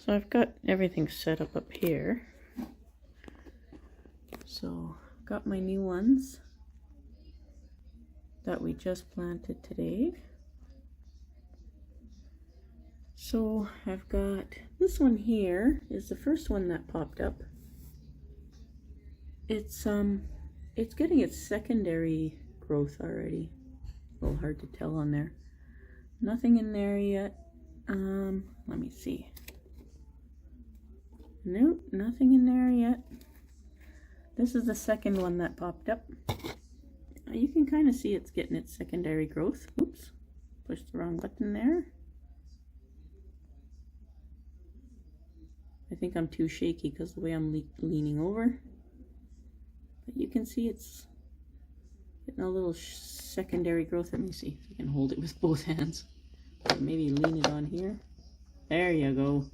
So I've got everything set up here. So got my new ones that we just planted today. So I've got this one here is the first one that popped up. It's getting its secondary growth already. A little hard to tell on there. Nothing in there yet. Let me see. Nope, nothing in there yet. This is the second one that popped up. You can kind of see it's getting its secondary growth. Oops, pushed the wrong button there. I think I'm too shaky because the way I'm leaning over. But you can see it's getting a little secondary growth. Let me see if I can hold it with both hands. Maybe lean it on here. There you go.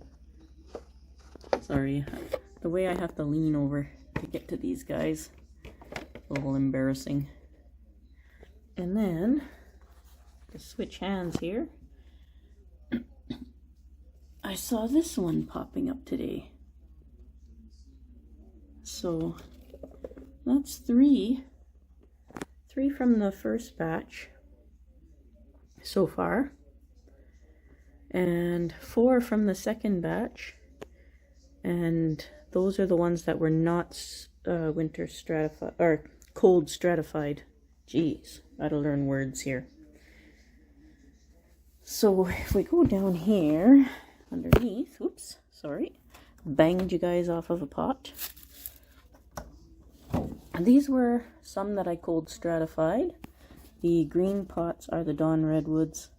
Sorry, the way I have to lean over to get to these guys. A little embarrassing. And then, to switch hands here, I saw this one popping up today. So, that's three from the first batch so far, and 4 from the second batch, and those are the ones that were not winter stratified or cold stratified. Jeez, gotta learn words here. So if we go down here underneath, oops, sorry, banged you guys off of a pot. These were some that I cold stratified. The green pots are the Dawn Redwoods,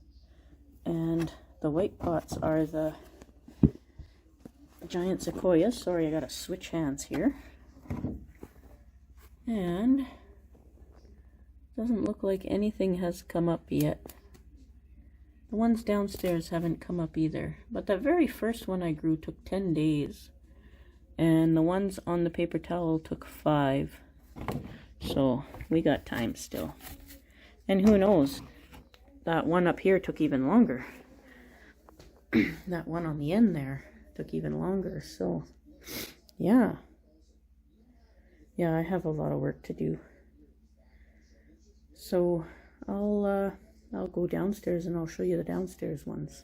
and the white pots are the giant sequoias. Sorry, I gotta switch hands here. And doesn't look like anything has come up yet. The ones downstairs haven't come up either. But the very first one I grew took 10 days. And the ones on the paper towel took 5. So we got time still. And who knows, that one up here took even longer. That one on the end there took even longer. So yeah, I have a lot of work to do. So I'll go downstairs and I'll show you the downstairs ones.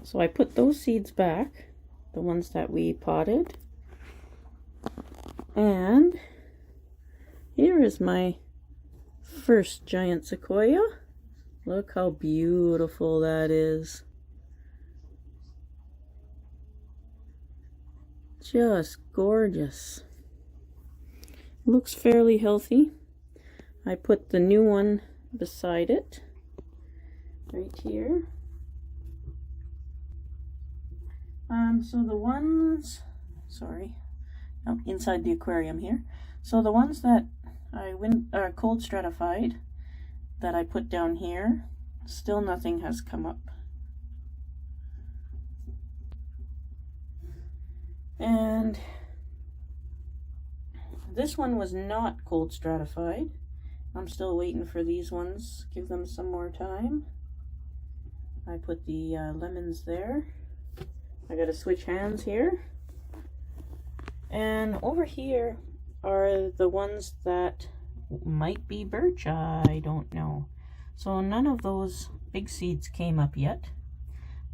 So I put those seeds back, the ones that we potted. And here is my first giant sequoia. Look how beautiful that is. Just gorgeous. Looks fairly healthy. I put the new one beside it, right here. So the ones, sorry, inside the aquarium here. So the ones that I cold stratified that I put down here, still nothing has come up. And this one was not cold stratified. I'm still waiting for these ones. Give them some more time. I put the lemons there. I gotta switch hands here. And over here are the ones that might be birch, I don't know. So none of those big seeds came up yet,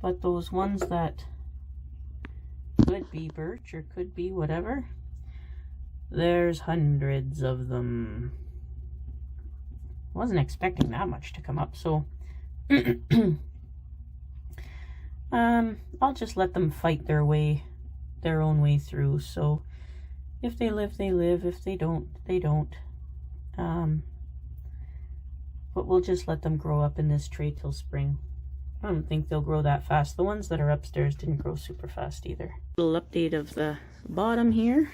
but those ones that could be birch or could be whatever, there's hundreds of them. Wasn't expecting that much to come up, so I'll just let them fight their own way through. So if they live, they live. If they don't, they don't. But we'll just let them grow up in this tray till spring. I don't think they'll grow that fast. The ones that are upstairs didn't grow super fast either. Little update of the bottom here.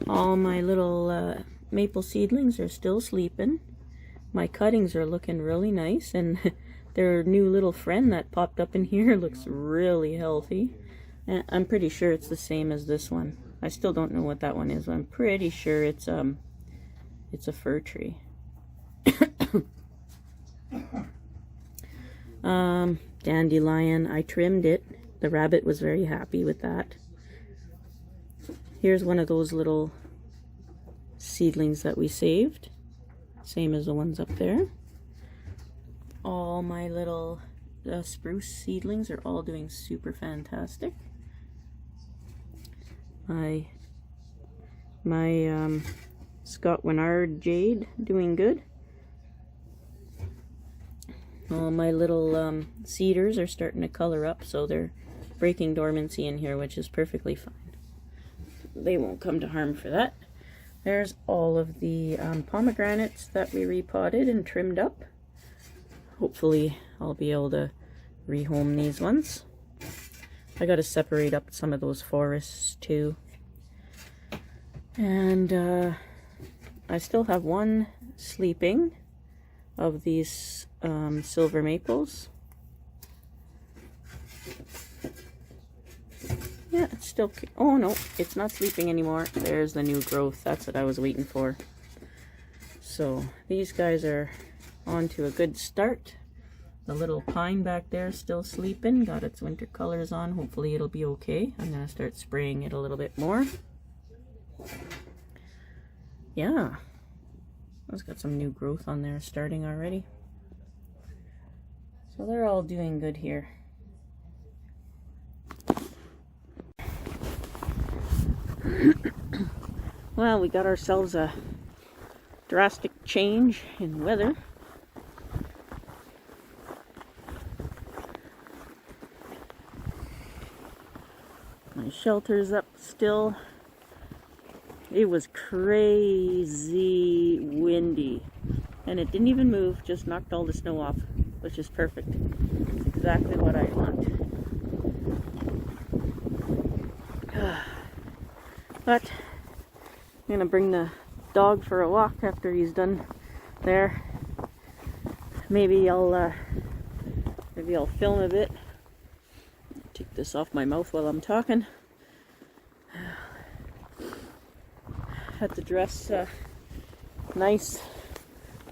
All my little maple seedlings are still sleeping. My cuttings are looking really nice, and their new little friend that popped up in here looks really healthy. And I'm pretty sure it's the same as this one. I still don't know what that one is, but I'm pretty sure it's a fir tree. Dandelion, I trimmed it. The rabbit was very happy with that. Here's one of those little seedlings that we saved. Same as the ones up there. All my little spruce seedlings are all doing super fantastic. My Scott Winard jade doing good. All my little cedars are starting to color up, so they're breaking dormancy in here, which is perfectly fine. They won't come to harm for that. There's all of the pomegranates that we repotted and trimmed up. Hopefully I'll be able to rehome these ones. I got to separate up some of those forests too. And I still have one sleeping of these silver maples. Yeah, it's still... Oh no, it's not sleeping anymore. There's the new growth. That's what I was waiting for. So these guys are on to a good start. The little pine back there is still sleeping. Got its winter colors on. Hopefully it'll be okay. I'm going to start spraying it a little bit more. Yeah. It's got some new growth on there starting already. So they're all doing good here. Well, we got ourselves a drastic change in weather. My shelter's up still. It was crazy windy, and it didn't even move, just knocked all the snow off, which is perfect. It's exactly what I want. But I'm gonna bring the dog for a walk after he's done there. Maybe I'll film a bit. Take this off my mouth while I'm talking. Had to dress nice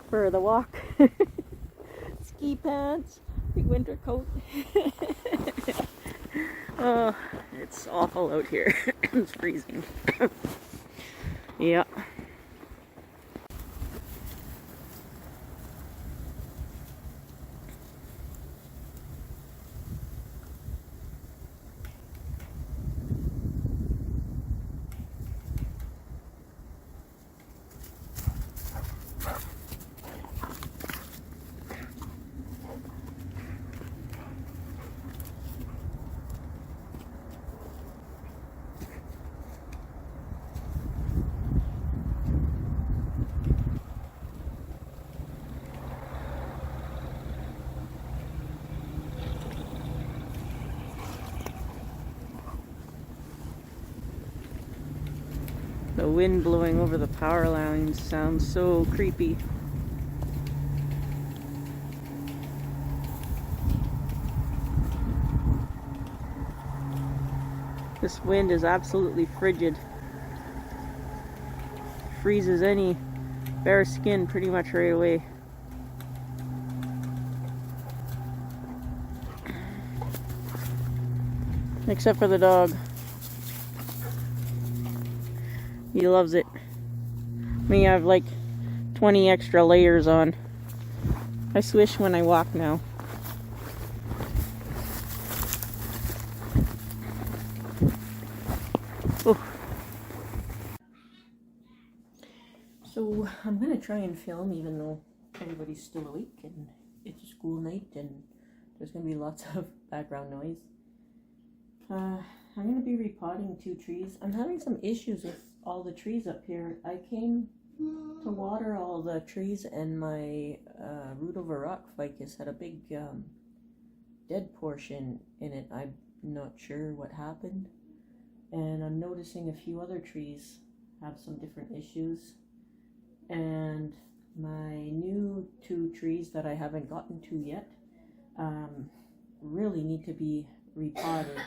for the walk. Ski pants, big winter coat. Oh, it's awful out here. It's freezing. Yeah. The wind blowing over the power lines sounds so creepy. This wind is absolutely frigid. Freezes any bare skin pretty much right away. Except for the dog. He loves it. Me, I have like 20 extra layers on. I swish when I walk now. Oh. So I'm gonna try and film even though everybody's still awake and it's a school night and there's gonna be lots of background noise. I'm gonna be repotting 2 trees. I'm having some issues with all the trees up here. I came to water all the trees and my root over rock ficus had a big dead portion in it. I'm not sure what happened. And I'm noticing a few other trees have some different issues. And my new 2 trees that I haven't gotten to yet really need to be repotted.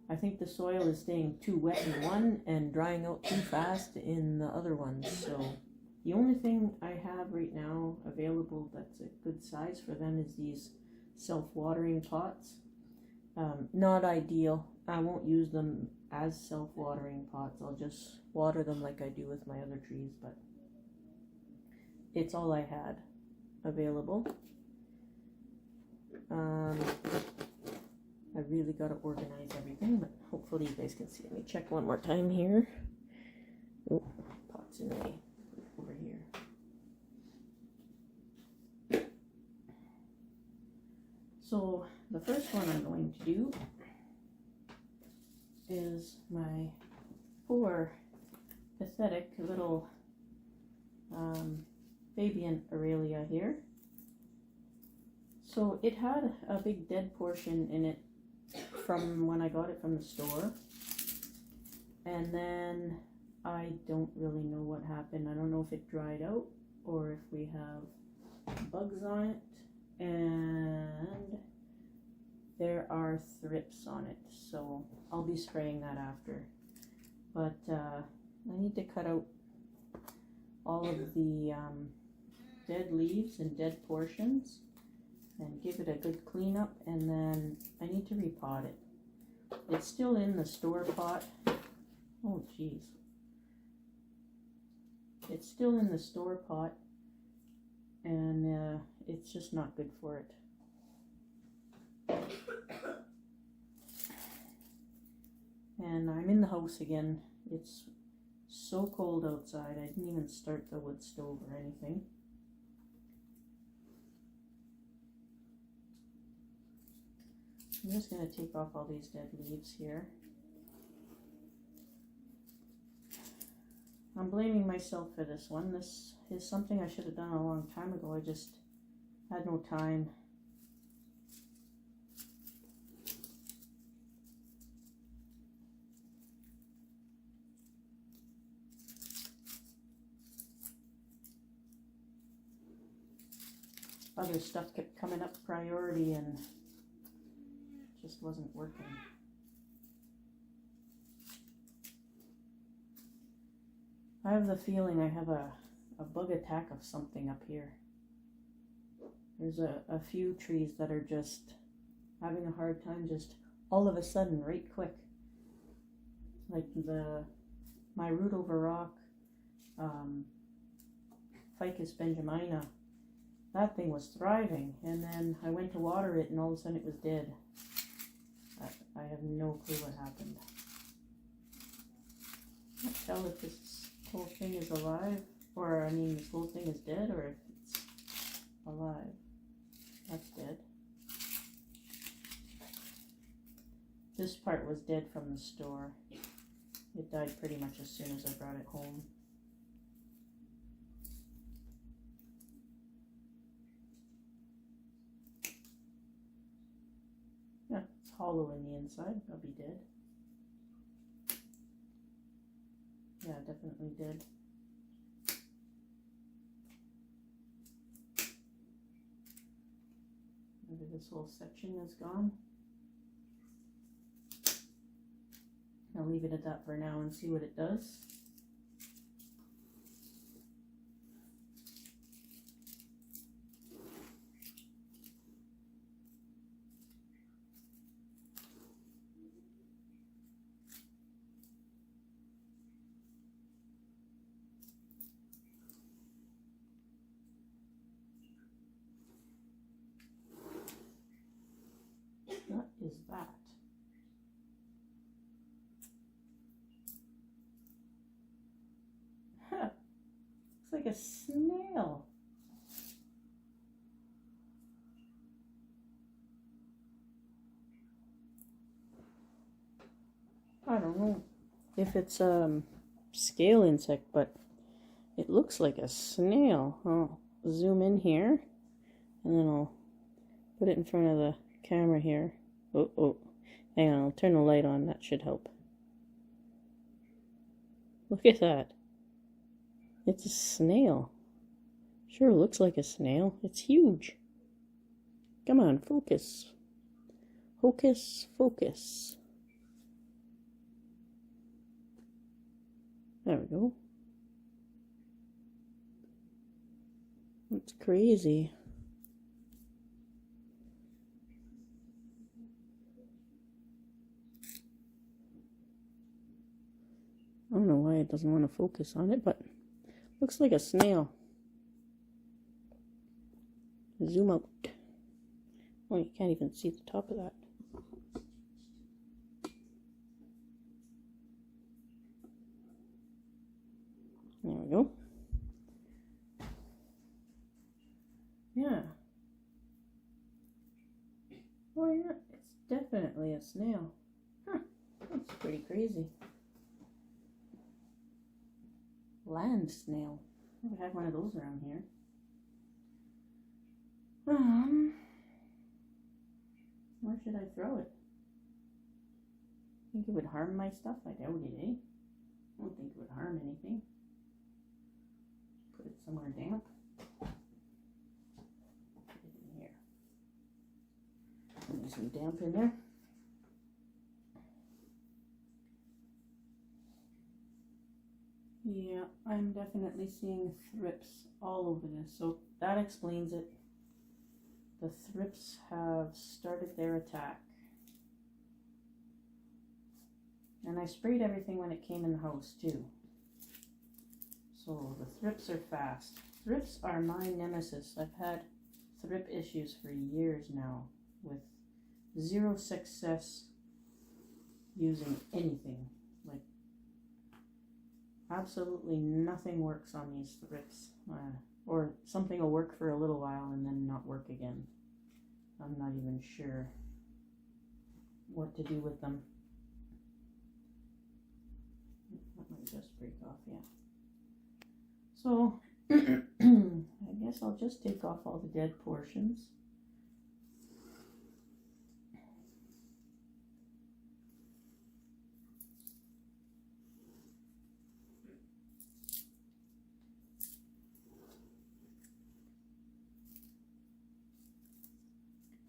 I think the soil is staying too wet in one and drying out too fast in the other ones. So the only thing I have right now available that's a good size for them is these self-watering pots. Not ideal. I won't use them as self-watering pots. I'll just water them like I do with my other trees, but it's all I had available. I really got to organize everything, but hopefully you guys can see. Let me check one more time here. Oh, pot's in the way. Over here. So the first one I'm going to do is my poor, pathetic little Fabian Aralia here. So it had a big dead portion in it from when I got it from the store, and then I don't really know what happened. I don't know if it dried out or if we have bugs on it, and there are thrips on it, so I'll be spraying that after. But I need to cut out all of the dead leaves and dead portions and give it a good cleanup, and then I need to repot it. It's still in the store pot. Oh geez. It's still in the store pot, and it's just not good for it. And I'm in the house again. It's so cold outside. I didn't even start the wood stove or anything. I'm just going to take off all these dead leaves here. I'm blaming myself for this one. This is something I should have done a long time ago. I just had no time. Other stuff kept coming up priority and just wasn't working. I have the feeling I have a bug attack of something up here. There's a few trees that are just having a hard time just all of a sudden, right quick. Like my root over rock, Ficus benjamina, that thing was thriving, and then I went to water it and all of a sudden it was dead. I have no clue what happened. I can't tell if this whole thing is alive, or I mean this whole thing is dead, or if it's alive. That's dead. This part was dead from the store. It died pretty much as soon as I brought it home. Yeah, it's hollow in the inside. I'll be dead. Yeah, definitely dead. Maybe this whole section is gone. I'll leave it at that for now and see what it does. What is that? Looks like a snail. I don't know if it's a scale insect, but it looks like a snail. I'll zoom in here, and then I'll put it in front of the camera here. Oh, hang on, I'll turn the light on. That should help. Look at that. It's a snail. Sure looks like a snail. It's huge. Come on, focus. Hocus, focus. There we go. That's crazy. I don't know why it doesn't want to focus on it, but looks like a snail. Zoom out. Oh, you can't even see the top of that. There we go. Yeah. Oh yeah, it's definitely a snail. Huh, that's pretty crazy. Land snail. Never had one of those around here. Where should I throw it? Think it would harm my stuff? I doubt it, eh? I don't think it would harm anything. Put it somewhere damp. Put it in here. Put some damp in there. Yeah, I'm definitely seeing thrips all over this, so that explains it. The thrips have started their attack. And I sprayed everything when it came in the house too. So the thrips are fast. Thrips are my nemesis. I've had thrip issues for years now with zero success using anything. Like absolutely nothing works on these thrips. Or something will work for a little while and then not work again. I'm not even sure what to do with them. That might just break off, yeah. So, I guess I'll just take off all the dead portions.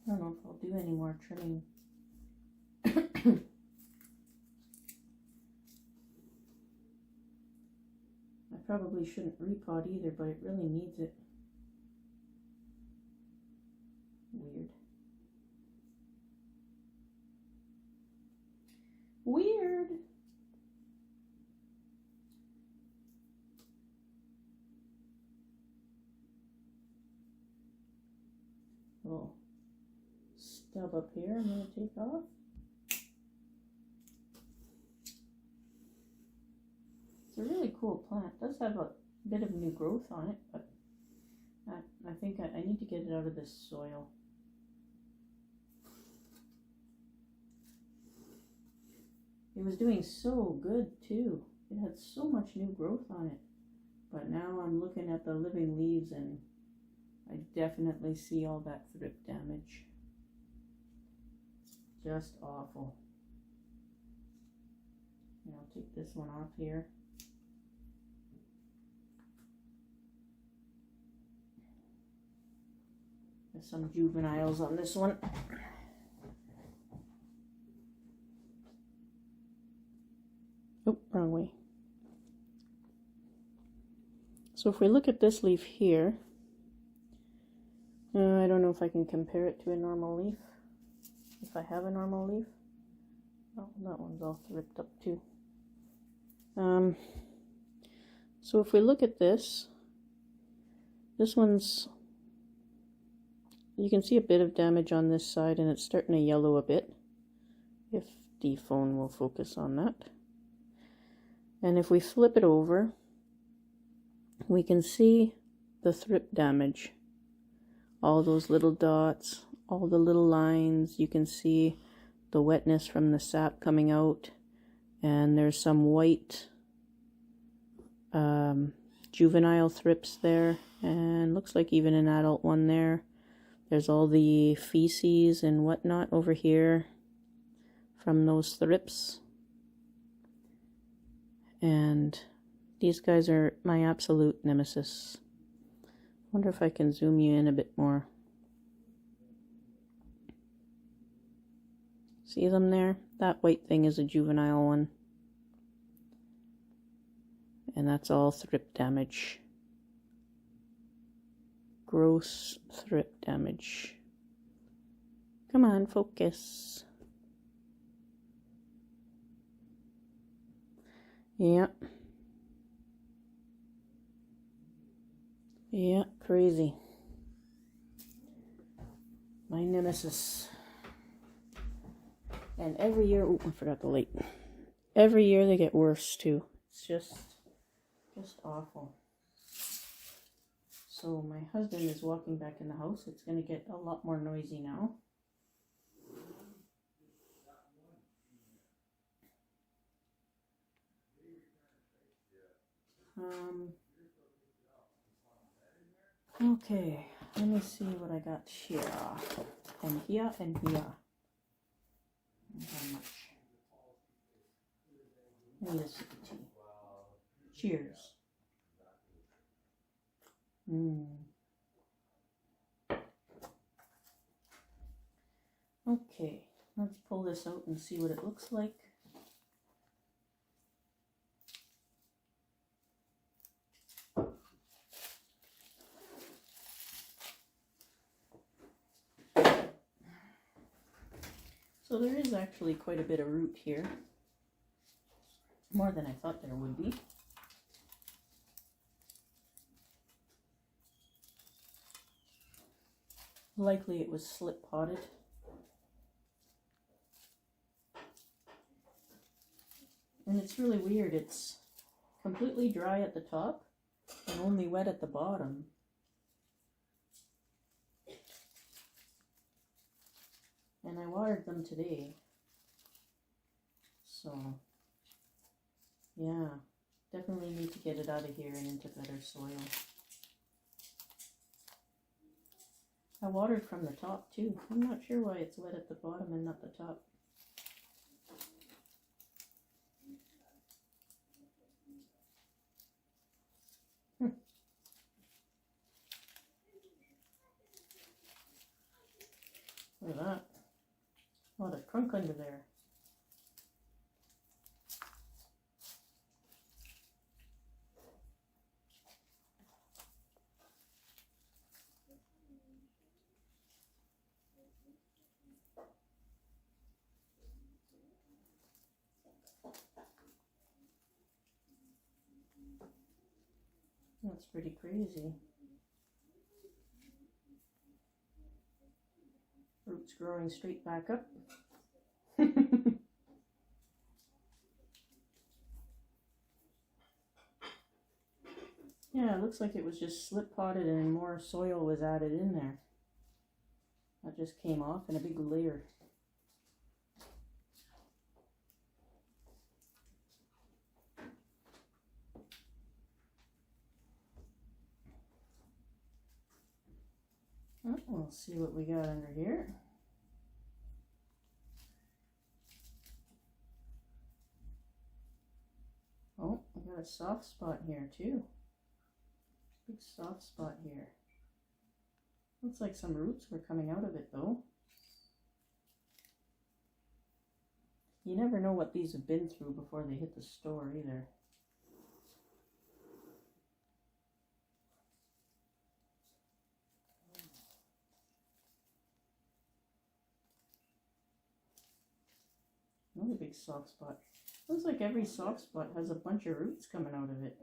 I don't know if I'll do any more trimming. I probably shouldn't repot either, but it really needs it. Weird. Weird! Little stub up here I'm going to take off. It's a really cool plant. It does have a bit of new growth on it, but I think I need to get it out of this soil. It was doing so good too. It had so much new growth on it. But now I'm looking at the living leaves and I definitely see all that thrip damage. Just awful. And I'll take this one off here. There's some juveniles on this one. Oh, wrong way. So if we look at this leaf here, I don't know if I can compare it to a normal leaf. If I have a normal leaf. Oh, that one's all ripped up too. So if we look at this one's, you can see a bit of damage on this side and it's starting to yellow a bit, if the phone will focus on that. And if we flip it over, we can see the thrip damage. All those little dots, all the little lines, you can see the wetness from the sap coming out, and there's some white juvenile thrips there, and looks like even an adult one there. There's all the feces and whatnot over here from those thrips. And these guys are my absolute nemesis. Wonder if I can zoom you in a bit more. See them there? That white thing is a juvenile one. And that's all thrip damage. Gross thrip damage. Come on, focus. Yeah. Yeah, crazy. My nemesis. And every year, oh, I forgot the light. Every year they get worse too. It's just awful. So my husband is walking back in the house. It's going to get a lot more noisy now. Okay, let me see what I got here. And here and here. How much? And this is the tea. Cheers. Okay, let's pull this out and see what it looks like. So there is actually quite a bit of root here. More than I thought there would be. Likely it was slip potted. And it's really weird. It's completely dry at the top and only wet at the bottom. And I watered them today. So, yeah, definitely need to get it out of here and into better soil. I watered from the top too. I'm not sure why it's wet at the bottom and not the top. Look at that. A lot of trunk under there. That's pretty crazy. Roots growing straight back up. Yeah, it looks like it was just slip potted and more soil was added in there. That just came off in a big layer. Oh, we'll see what we got under here. Oh, I got a soft spot here too. Big soft spot here. Looks like some roots were coming out of it though. You never know what these have been through before they hit the store either. Another big soft spot. Looks like every soft spot has a bunch of roots coming out of it.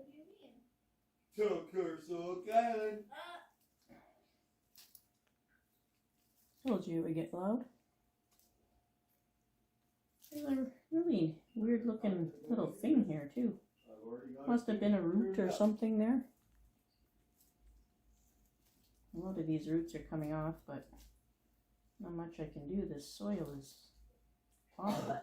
Took her so good. Told you it would get loud. There's a really weird looking little thing here too. Must have been a root or something there. A lot of these roots are coming off, but not much I can do. This soil is awful.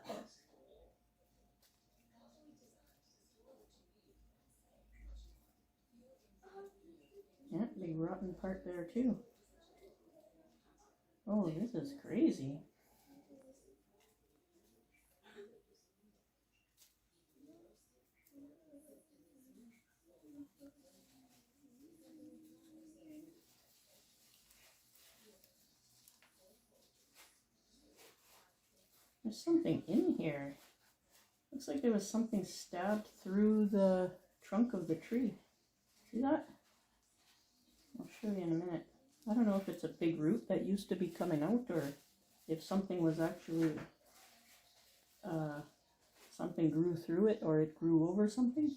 Yeah, big rotten part there too. Oh, this is crazy. There's something in here. Looks like there was something stabbed through the trunk of the tree. See that? I'll show you in a minute. I don't know if it's a big root that used to be coming out or if something was actually, something grew through it or it grew over something.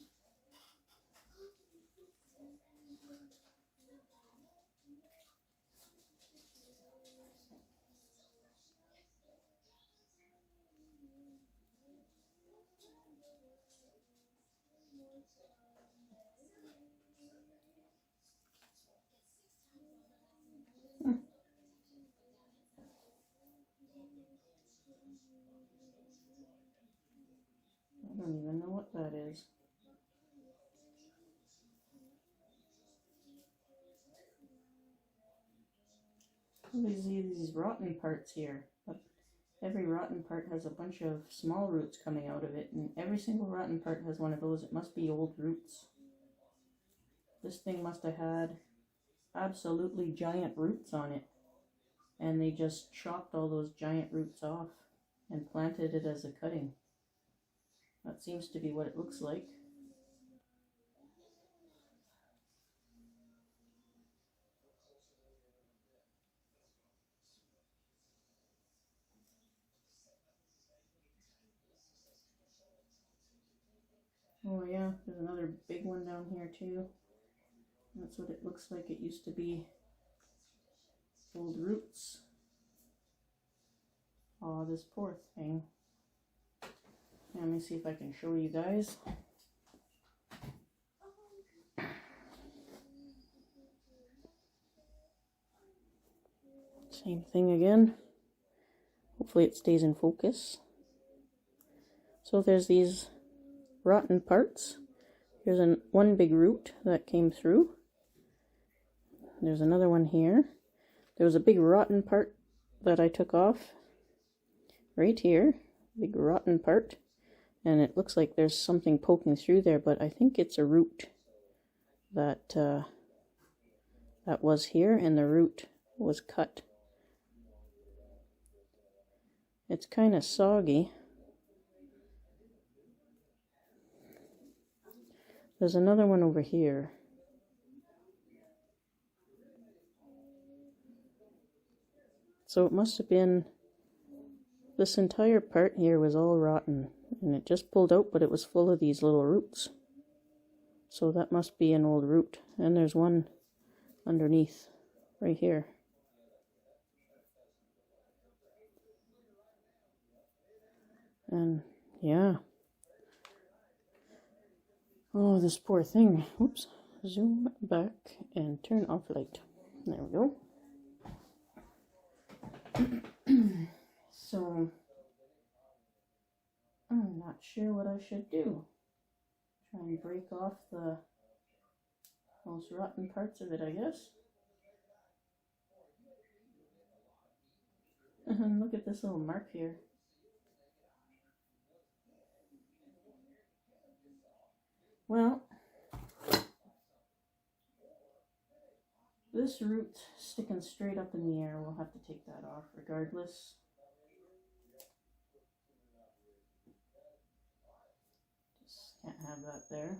I don't even know what that is. These rotten parts here. But every rotten part has a bunch of small roots coming out of it, and every single rotten part has one of those. It must be old roots. This thing must have had absolutely giant roots on it, and they just chopped all those giant roots off and planted it as a cutting. That seems to be what it looks like. Oh yeah, there's another big one down here too. That's what it looks like. It used to be old roots. Oh, this poor thing. Let me see if I can show you guys. Same thing again. Hopefully it stays in focus. So there's these rotten parts. Here's one big root that came through. There's another one here. There was a big rotten part that I took off right here. Big rotten part. And it looks like there's something poking through there, but I think it's a root that that was here, and the root was cut. It's kind of soggy. There's another one over here. So it must have been, this entire part here was all rotten, and it just pulled out, but it was full of these little roots. So that must be an old root. And there's one underneath, right here. And yeah. Oh, this poor thing. Oops. Zoom back and turn off light. There we go. So, I'm not sure what I should do. Try and break off the most rotten parts of it, I guess. And look at this little mark here. Well, this root sticking straight up in the air, we'll have to take that off regardless. Just can't have that there.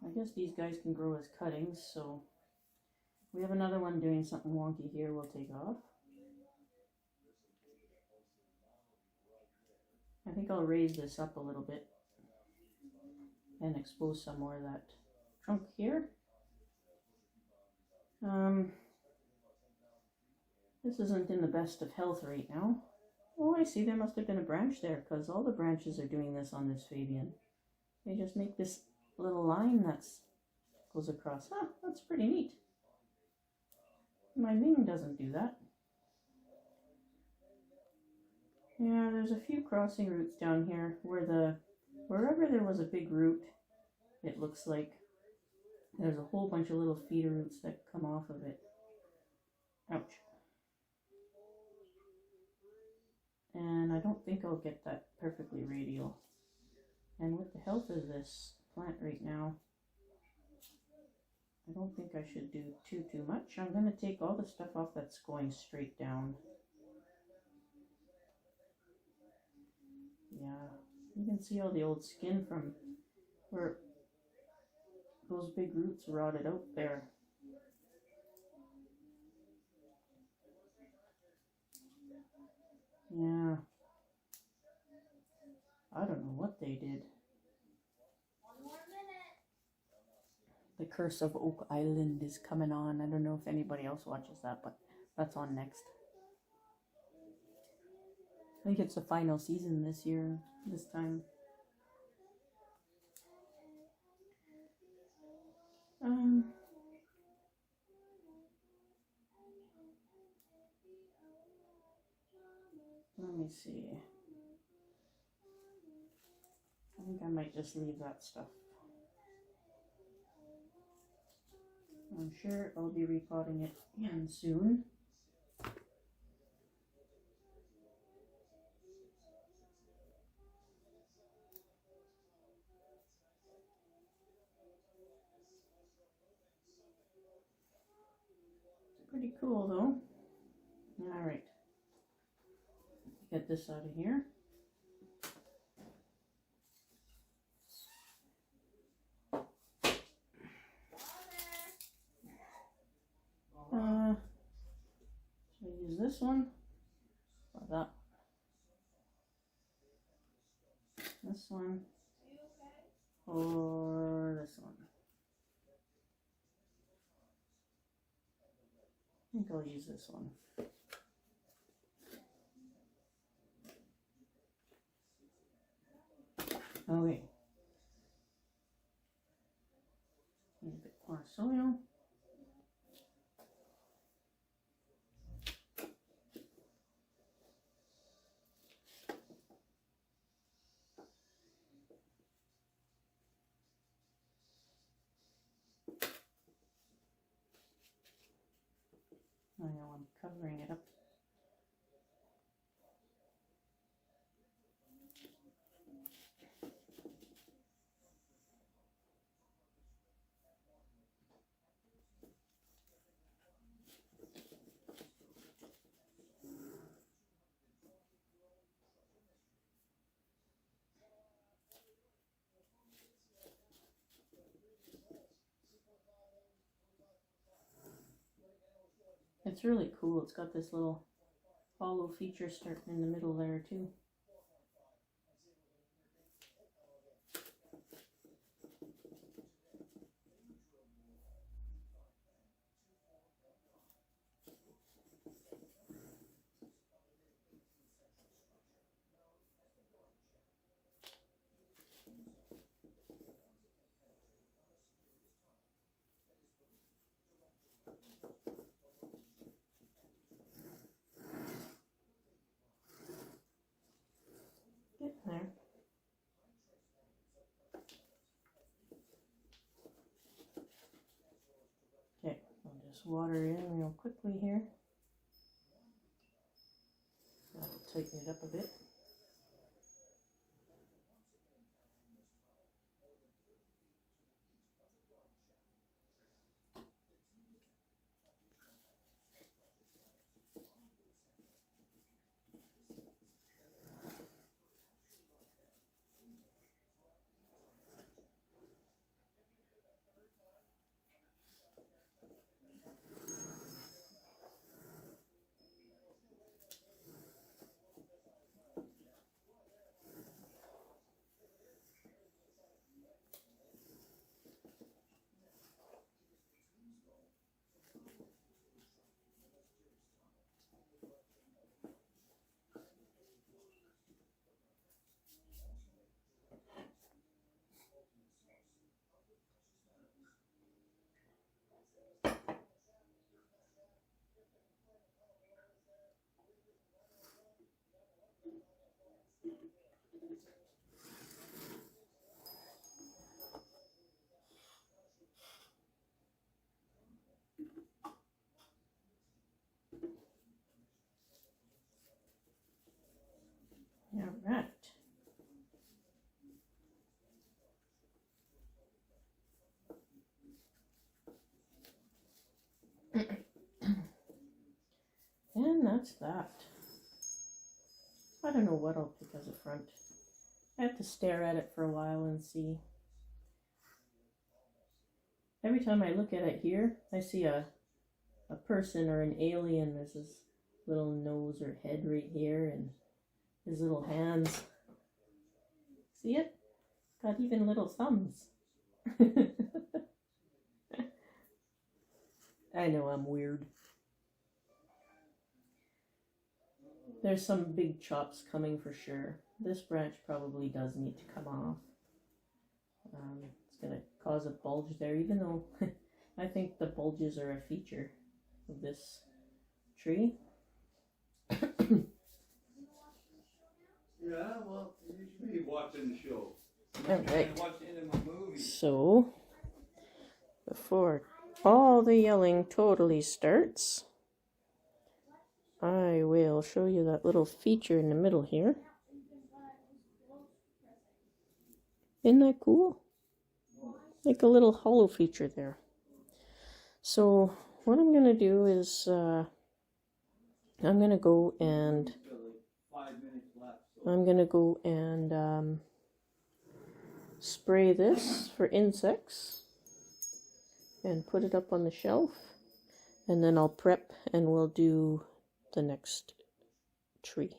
I guess these guys can grow as cuttings, so we have another one doing something wonky here we'll take off. I think I'll raise this up a little bit and expose some more of that trunk here. This isn't in the best of health right now. Oh, I see, there must have been a branch there, because all the branches are doing this on this Fabian. They just make this little line that goes across. Ah, that's pretty neat. My Ming doesn't do that. Yeah, there's a few crossing roots down here wherever there was a big root, it looks like there's a whole bunch of little feeder roots that come off of it. Ouch. And I don't think I'll get that perfectly radial. And with the health of this plant right now, I don't think I should do too much. I'm going to take all the stuff off that's going straight down. You can see all the old skin from where those big roots rotted out there. Yeah. I don't know what they did. One more minute. The Curse of Oak Island is coming on. I don't know if anybody else watches that, but that's on next. I think it's the final season this time. Let me see. I think I might just leave that stuff. I'm sure I'll be repotting it again soon. Pretty cool though. Alright. Get this out of here. Should I use this one? Or that? This one? Or this one? I think I'll use this one. Okay. Need a bit more soil. I know I'm covering it up. It's really cool. It's got this little hollow feature starting in the middle there too. Get there. Okay, I'll just water it in real quickly here. That'll tighten it up a bit. All right. And that's that. I don't know what I'll pick as a front. I have to stare at it for a while and see. Every time I look at it here, I see a person or an alien. There's his little nose or head right here and his little hands. See it? Got even little thumbs. I know I'm weird. There's some big chops coming for sure. This branch probably does need to come off. It's going to cause a bulge there, even though I think the bulges are a feature of this tree. Yeah, well, you should be watching the show. Alright. Watching it in my movie. So, before all the yelling totally starts, I will show you that little feature in the middle here. Isn't that cool? Like a little hollow feature there. So what I'm going to do is I'm going to go and spray this for insects and put it up on the shelf, and then I'll prep and we'll do the next tree.